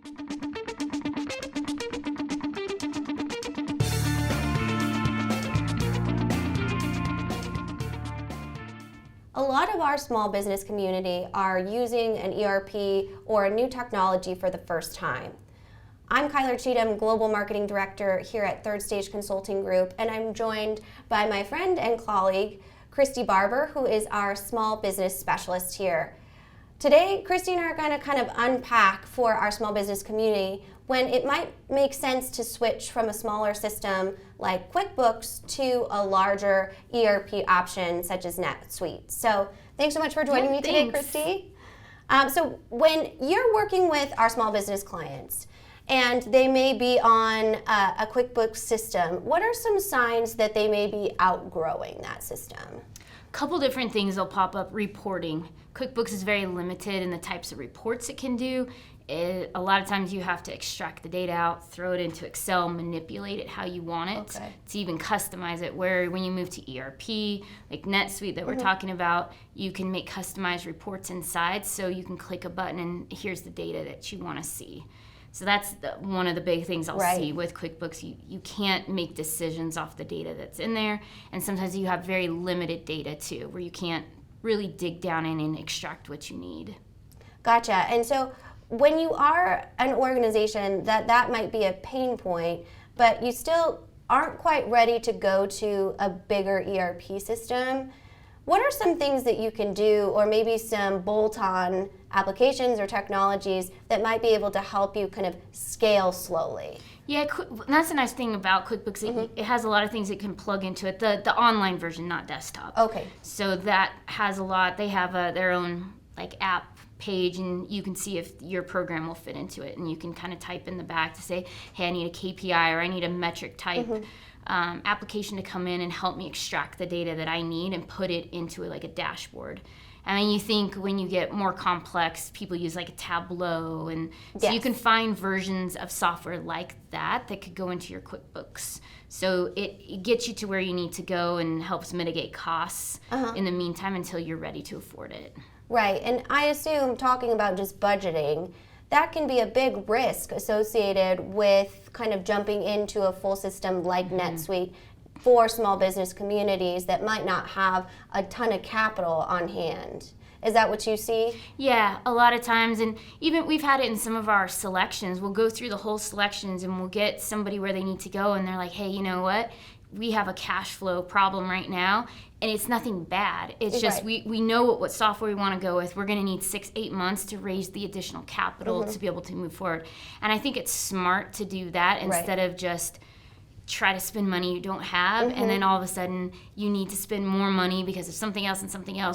A lot of our small business community are using an ERP or a new technology for the first time. I'm Kyler Cheatham, Global Marketing Director here at Third Stage Consulting Group, and I'm joined by my friend and colleague, Kristy Barber, who is our small business specialist here. Today, Kristy and I are going to kind of unpack for our small business community when it might make sense to switch from a smaller system like QuickBooks to a larger ERP option such as NetSuite. So thanks so much for joining me today, Kristy. So when you're working with our small business clients and they may be on a QuickBooks system, what are some signs that they may be outgrowing that system? Couple different things will pop up. Reporting. QuickBooks is very limited in the types of reports it can do. A lot of times you have to extract the data out, throw it into Excel, manipulate it how you want it to even customize it. Where when you move to ERP, like NetSuite that we're talking about, you can make customized reports inside, so you can click a button and here's the data that you want to see. So that's one of the big things I'll see with QuickBooks. You can't make decisions off the data that's in there, and sometimes you have very limited data too, where you can't really dig down in and extract what you need. Gotcha. And so when you are an organization that might be a pain point, but you still aren't quite ready to go to a bigger ERP system, what are some things that you can do, or maybe some bolt-on applications or technologies that might be able to help you kind of scale slowly? Yeah, that's the nice thing about QuickBooks. It has a lot of things it can plug into it. The online version, not desktop. Okay. So that has a lot. They have their own app page, and you can see if your program will fit into it. And you can kind of type in the back to say, hey, I need a KPI or I need a metric type application to come in and help me extract the data that I need and put it into a dashboard. I mean, you think when you get more complex, people use a Tableau, and so you can find versions of software like that could go into your QuickBooks. So it gets you to where you need to go and helps mitigate costs in the meantime until you're ready to afford it. Right, and I assume, talking about just budgeting, that can be a big risk associated with kind of jumping into a full system like NetSuite for small business communities that might not have a ton of capital on hand. Is that what you see? Yeah, a lot of times, and even we've had it in some of our selections. We'll go through the whole selections and we'll get somebody where they need to go, and they're like, hey, you know what? We have a cash flow problem right now, and it's nothing bad. It's just we know what software we want to go with. We're going to need 6-8 months to raise the additional capital to be able to move forward. And I think it's smart to do that instead of just try to spend money you don't have, and then all of a sudden you need to spend more money because of something else,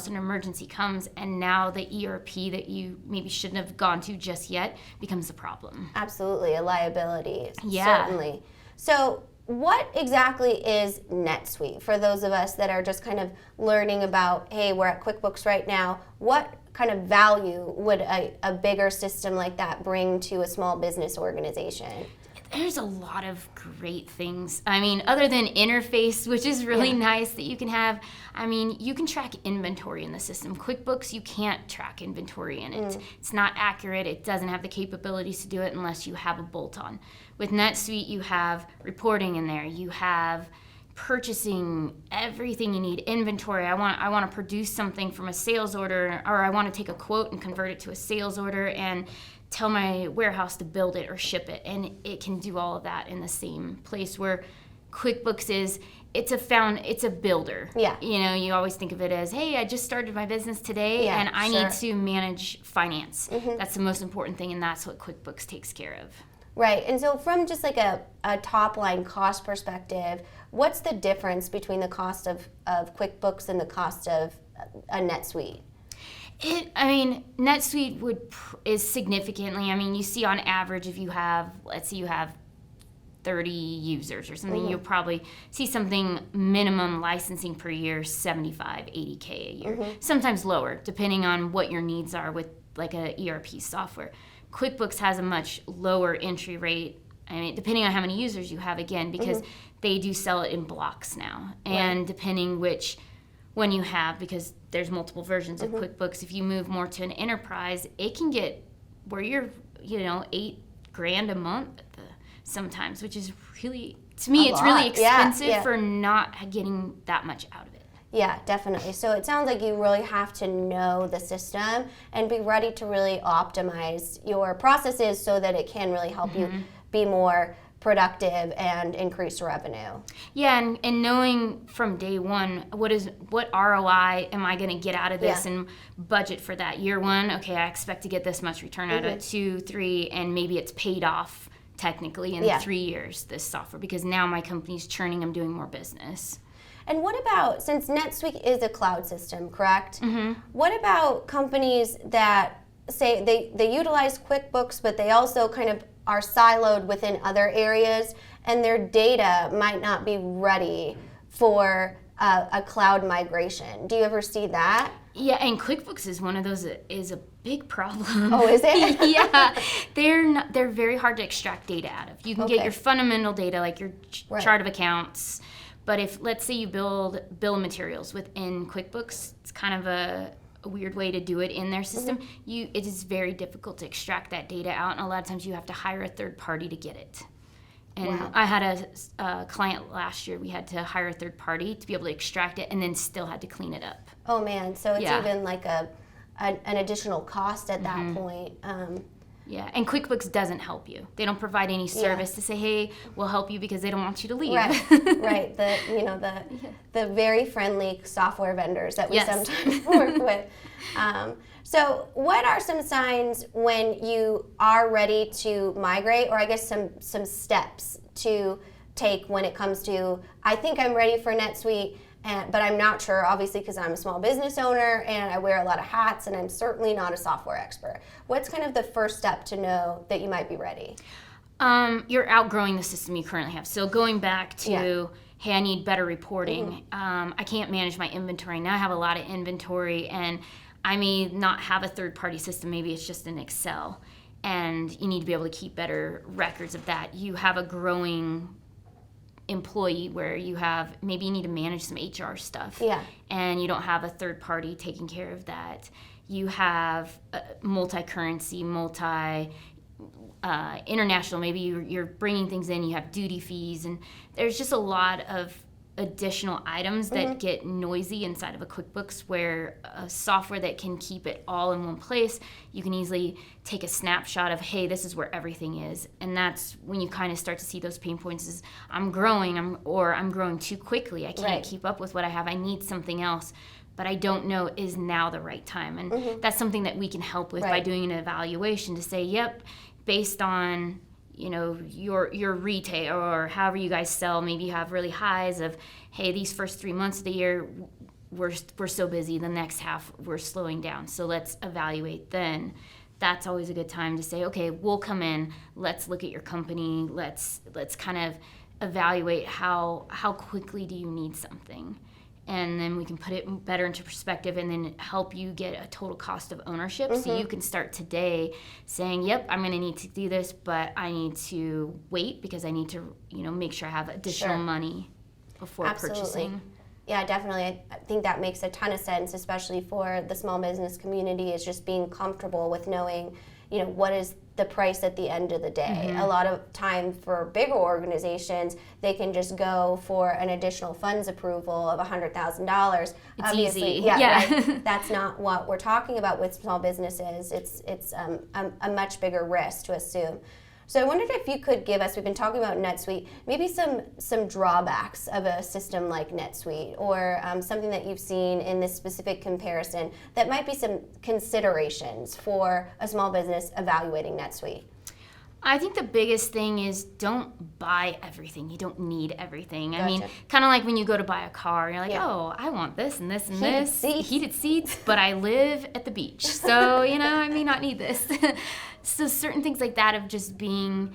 an emergency comes, and now the ERP that you maybe shouldn't have gone to just yet becomes a problem. Absolutely, a liability, certainly. So what exactly is NetSuite? For those of us that are just kind of learning about, hey, we're at QuickBooks right now, what kind of value would a bigger system like that bring to a small business organization? There's a lot of great things. I mean, other than interface, which is really nice that you can have. I mean, you can track inventory in the system. QuickBooks, you can't track inventory in it. It's not accurate. It doesn't have the capabilities to do it unless you have a bolt-on. With NetSuite, you have reporting in there. You have purchasing, everything you need, inventory. I want to produce something from a sales order, or I want to take a quote and convert it to a sales order and tell my warehouse to build it or ship it, and it can do all of that in the same place. Where QuickBooks is, it's a builder. Yeah. You always think of it as, hey, I just started my business today, and I need to manage finance. That's the most important thing, and that's what QuickBooks takes care of. Right, and so from just a top line cost perspective, what's the difference between the cost of QuickBooks and the cost of a NetSuite? NetSuite is significantly, you see on average, if you have, let's say you have 30 users or something, you'll probably see something minimum licensing per year, 75, 80K a year. Sometimes lower, depending on what your needs are with a ERP software. QuickBooks has a much lower entry rate, depending on how many users you have, again, because they do sell it in blocks now. And depending which one you have, because there's multiple versions of QuickBooks, if you move more to an enterprise, it can get where you're, 8 $1,000 a month sometimes, which is really, to me, it's lot. really expensive Yeah. for not getting that much out of it. Yeah, definitely. So it sounds like you really have to know the system and be ready to really optimize your processes so that it can really help you be more productive and increase revenue. Yeah, and knowing from day one, what ROI am I going to get out of this, and budget for that. Year one, okay, I expect to get this much return out of it. 2, 3, and maybe it's paid off technically in 3 years, this software, because now my company's churning, I'm doing more business. And what about, since NetSuite is a cloud system, correct? What about companies that say they utilize QuickBooks, but they also kind of are siloed within other areas, and their data might not be ready for a cloud migration? Do you ever see that? Yeah, and QuickBooks is one of those that is a big problem. Oh, is it? Yeah, they're very hard to extract data out of. You can get your fundamental data, like your chart of accounts, but if, let's say, you build bill of materials within QuickBooks, it's kind of a weird way to do it in their system. It is very difficult to extract that data out, and a lot of times you have to hire a third party to get it. And I had a client last year, we had to hire a third party to be able to extract it and then still had to clean it up. Oh man, so it's even like an additional cost at that point. Yeah, and QuickBooks doesn't help you. They don't provide any service to say, hey, we'll help you, because they don't want you to leave. Right. The very friendly software vendors that we sometimes work with. So what are some signs when you are ready to migrate, or I guess some steps to take when it comes to, I think I'm ready for NetSuite, but I'm not sure, obviously, because I'm a small business owner and I wear a lot of hats and I'm certainly not a software expert. What's kind of the first step to know that you might be ready? You're outgrowing the system you currently have. So going back to, hey, I need better reporting. I can't manage my inventory. Now I have a lot of inventory, and I may not have a third-party system. Maybe it's just in Excel, and you need to be able to keep better records of that. You have a growing employee where maybe you need to manage some HR stuff, and you don't have a third party taking care of that. You have multi-currency, international, maybe you're bringing things in, you have duty fees, and there's just a lot of additional items that get noisy inside of a QuickBooks, where a software that can keep it all in one place, you can easily take a snapshot of, hey, this is where everything is. And that's when you kind of start to see those pain points is, I'm growing too quickly. I can't keep up with what I have. I need something else, but I don't know, is now the right time? And that's something that we can help with by doing an evaluation to say, yep, based on your retail or however you guys sell, maybe you have really highs of, hey, these first 3 months of the year we're so busy, the next half we're slowing down, so let's evaluate then. That's always a good time to say, okay, we'll come in, let's look at your company, let's kind of evaluate how quickly do you need something, and then we can put it better into perspective and then help you get a total cost of ownership. So you can start today saying, yep, I'm going to need to do this, but I need to wait because I need to, make sure I have additional money before purchasing. Yeah, definitely. I think that makes a ton of sense, especially for the small business community, is just being comfortable with knowing, what is the price at the end of the day. A lot of time for bigger organizations, they can just go for an additional funds approval of $100,000. It's obviously easy. Right? That's not what we're talking about with small businesses. It's a much bigger risk to assume. So I wondered if you could give us, we've been talking about NetSuite, maybe some drawbacks of a system like NetSuite, or something that you've seen in this specific comparison that might be some considerations for a small business evaluating NetSuite. I think the biggest thing is don't buy everything. You don't need everything. Gotcha. I mean, kind of like when you go to buy a car, you're like, oh, I want this and this and heated seats, but I live at the beach. So, I may not need this. So certain things like that of just being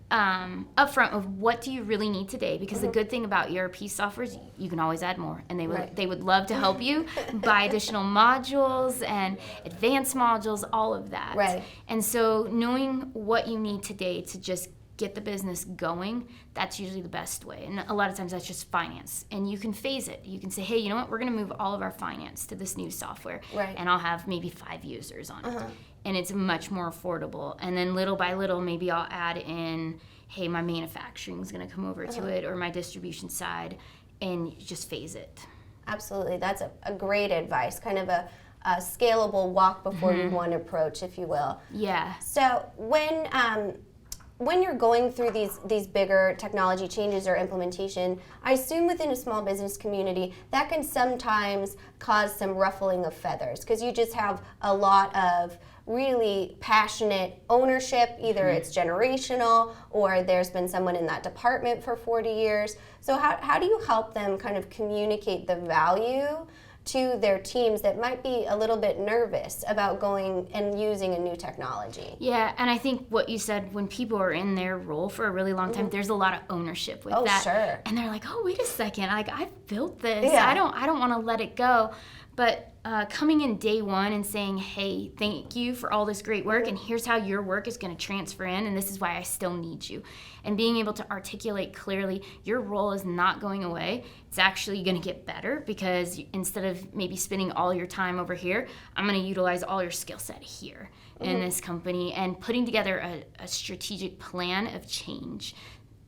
upfront of what do you really need today, because the good thing about ERP software is you can always add more, and they would love to help you buy additional modules and advanced modules, all of that. And so knowing what you need today to just get the business going, that's usually the best way. And a lot of times that's just finance. And you can phase it. You can say, hey, you know what? We're going to move all of our finance to this new software. Right. And I'll have maybe 5 users on it. And it's much more affordable. And then little by little, maybe I'll add in, hey, my manufacturing is going to come over to it, or my distribution side, and just phase it. Absolutely. That's a great advice, kind of a scalable walk before you want approach, if you will. Yeah. So when you're going through these bigger technology changes or implementation, I assume within a small business community, that can sometimes cause some ruffling of feathers, because you just have a lot of really passionate ownership. Either it's generational, or there's been someone in that department for 40 years. So how do you help them kind of communicate the value to their teams that might be a little bit nervous about going and using a new technology? Yeah, and I think what you said, when people are in their role for a really long time, there's a lot of ownership with that. Sure. And they're like, oh, wait a second, like, I've built this. Yeah. I don't want to let it go. But coming in day one and saying, hey, thank you for all this great work, and here's how your work is going to transfer in, and this is why I still need you. And being able to articulate clearly, your role is not going away. It's actually going to get better, because instead of maybe spending all your time over here, I'm going to utilize all your skill set here in this company, and putting together a strategic plan of change.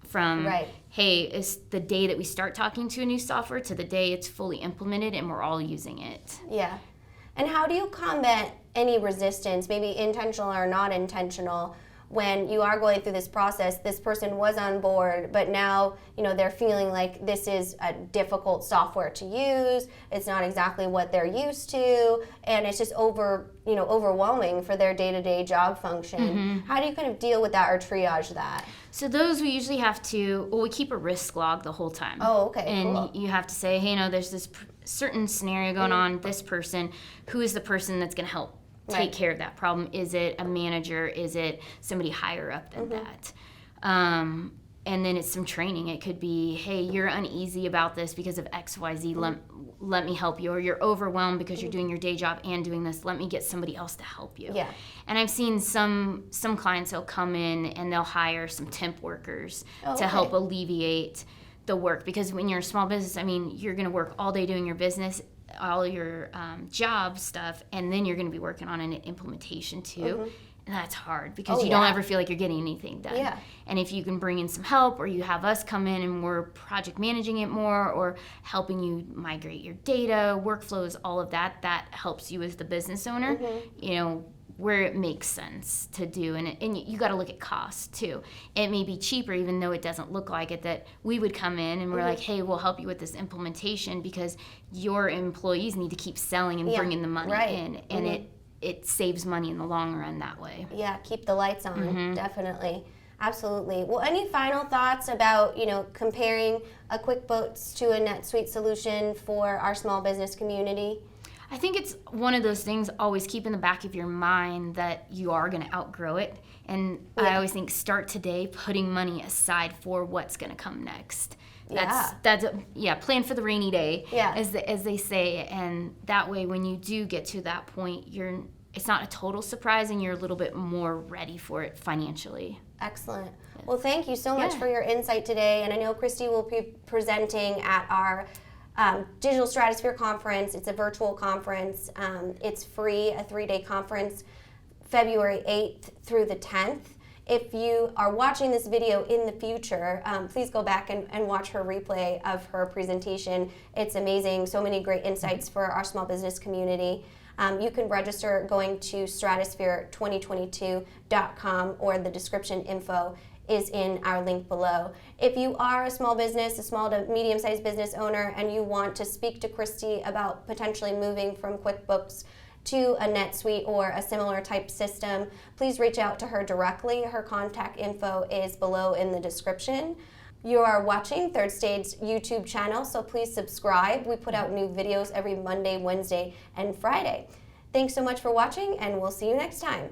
From, hey, it's the day that we start talking to a new software to the day it's fully implemented and we're all using it. Yeah. And how do you combat any resistance, maybe intentional or not intentional, when you are going through this process? This person was on board, but now, they're feeling like this is a difficult software to use. It's not exactly what they're used to, and it's just overwhelming for their day-to-day job function. How do you kind of deal with that or triage that? So those we usually have to, we keep a risk log the whole time. Oh, okay, and cool. You have to say, hey, there's this certain scenario going on, this person, who is the person that's going to help take care of that problem? Is it a manager? Is it somebody higher up than that? And then it's some training. It could be, hey, you're uneasy about this because of X, Y, Z. Let me help you. Or you're overwhelmed because you're doing your day job and doing this. Let me get somebody else to help you. Yeah. And I've seen some clients, they'll come in and they'll hire some temp workers to help alleviate the work. Because when you're a small business, you're going to work all day doing your business, all your job stuff, and then you're going to be working on an implementation too. And that's hard, because you don't ever feel like you're getting anything done. Yeah. And if you can bring in some help, or you have us come in and we're project managing it more, or helping you migrate your data, workflows, all of that, that helps you as the business owner, where it makes sense to do. And you got to look at costs too. It may be cheaper, even though it doesn't look like it, that we would come in and we're like, hey, we'll help you with this implementation, because your employees need to keep selling and bringing the money in. And it saves money in the long run that way. Yeah, keep the lights on, definitely. Absolutely. Well, any final thoughts about, comparing a QuickBooks to a NetSuite solution for our small business community? I think it's one of those things, always keep in the back of your mind that you are going to outgrow it. And I always think, start today putting money aside for what's going to come next. Plan for the rainy day, as they say. And that way, when you do get to that point, it's not a total surprise, and you're a little bit more ready for it financially. Excellent. Well, thank you so much for your insight today. And I know Kristy will be presenting at our Digital Stratosphere Conference. It's a virtual conference. It's free, a 3-day conference, February 8th through the 10th. If you are watching this video in the future, please go back and watch her replay of her presentation. It's amazing. So many great insights for our small business community. You can register going to stratosphere2022.com, or the description info is in our link below. If you are a small business, a small to medium-sized business owner, and you want to speak to Kristy about potentially moving from QuickBooks to a NetSuite or a similar type system, please reach out to her directly. Her contact info is below in the description. You are watching Third Stage's YouTube channel, so please subscribe. We put out new videos every Monday, Wednesday, and Friday. Thanks so much for watching, and we'll see you next time.